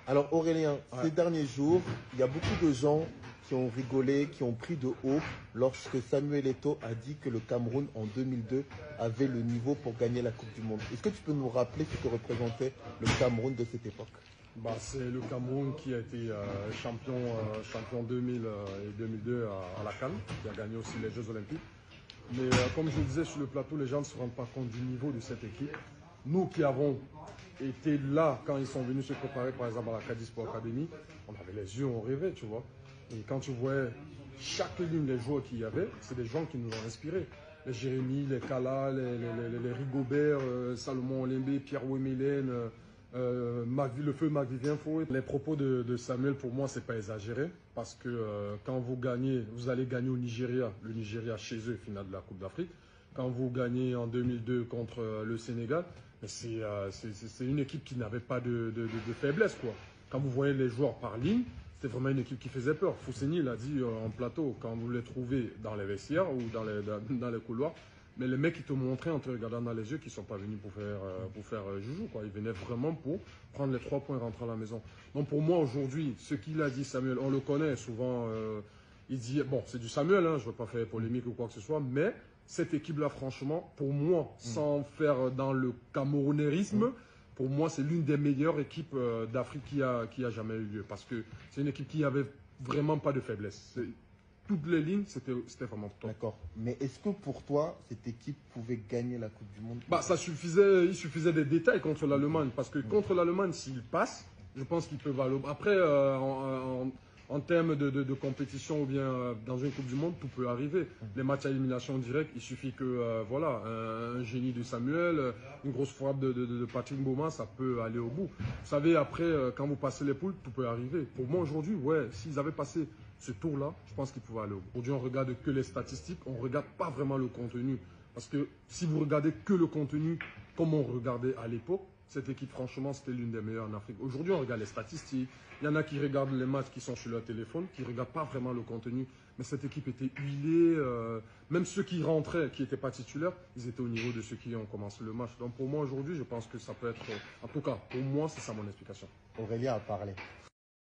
Alors Aurélien, Ouais. ces derniers jours, il y a beaucoup de gens qui ont rigolé, qui ont pris de haut lorsque Samuel Eto'o a dit que le Cameroun en 2002 avait le niveau pour gagner la Coupe du Monde. Est-ce que tu peux nous rappeler ce que représentait le Cameroun de cette époque? C'est le Cameroun qui a été champion 2000 et 2002 à la CAN, qui a gagné aussi les Jeux Olympiques. Mais comme je le disais sur le plateau, les gens ne se rendent pas compte du niveau de cette équipe. Nous qui avons été là quand ils sont venus se préparer, par exemple, à la Cadiz Sport Academy, on avait les yeux, on rêvait, tu vois. Et quand tu voyais chaque ligne des joueurs qu'il y avait, c'est des gens qui nous ont inspirés. Les Jérémy, les Kala, les Rigobert, Salomon Olembe, Pierre Wemelen, le feu Marc-Vivien Fouet. Les propos de Samuel, pour moi, c'est pas exagéré. Parce que quand vous gagnez, vous allez gagner au Nigeria. Le Nigeria chez eux, finale de la Coupe d'Afrique. Quand vous gagnez en 2002 contre le Sénégal, c'est une équipe qui n'avait pas de faiblesse, quoi. Quand vous voyez les joueurs par ligne, c'était vraiment une équipe qui faisait peur. Fousseni l'a dit en plateau, quand vous les trouvez dans les vestiaires ou dans les couloirs, mais les mecs, ils te montraient en te regardant dans les yeux qu'ils ne sont pas venus pour faire joujou, quoi. Ils venaient vraiment pour prendre les 3 points et rentrer à la maison. Donc pour moi, aujourd'hui, ce qu'il a dit, Samuel, on le connaît souvent. Il dit, bon, c'est du Samuel, hein, je ne veux pas faire polémique ou quoi que ce soit, mais cette équipe-là, franchement, pour moi, sans faire dans le camerounairisme, pour moi, c'est l'une des meilleures équipes d'Afrique qui a jamais eu lieu. Parce que c'est une équipe qui n'avait vraiment pas de faiblesse. Toutes les lignes, c'était vraiment top. D'accord. Mais est-ce que pour toi, cette équipe pouvait gagner la Coupe du Monde? Il suffisait des détails contre l'Allemagne. Parce que contre l'Allemagne, s'ils passent, je pense qu'ils peuvent aller. Après, en termes de compétition ou bien dans une Coupe du Monde, tout peut arriver. Les matchs à élimination directe, il suffit que voilà, un génie de Samuel, une grosse frappe de Patrick Mboma, ça peut aller au bout. Vous savez, après, quand vous passez les poules, tout peut arriver. Pour moi, aujourd'hui, ouais, s'ils avaient passé ce tour-là, je pense qu'ils pouvaient aller au bout. Aujourd'hui, on regarde que les statistiques, on ne regarde pas vraiment le contenu. Parce que si vous regardez que le contenu, comme on regardait à l'époque, cette équipe, franchement, c'était l'une des meilleures en Afrique. Aujourd'hui, on regarde les statistiques. Il y en a qui regardent les matchs qui sont sur leur téléphone, qui ne regardent pas vraiment le contenu. Mais cette équipe était huilée. Même ceux qui rentraient, qui n'étaient pas titulaires, ils étaient au niveau de ceux qui ont commencé le match. Donc pour moi, aujourd'hui, je pense que ça peut être... En tout cas, pour moi, c'est ça mon explication. Aurélien a parlé.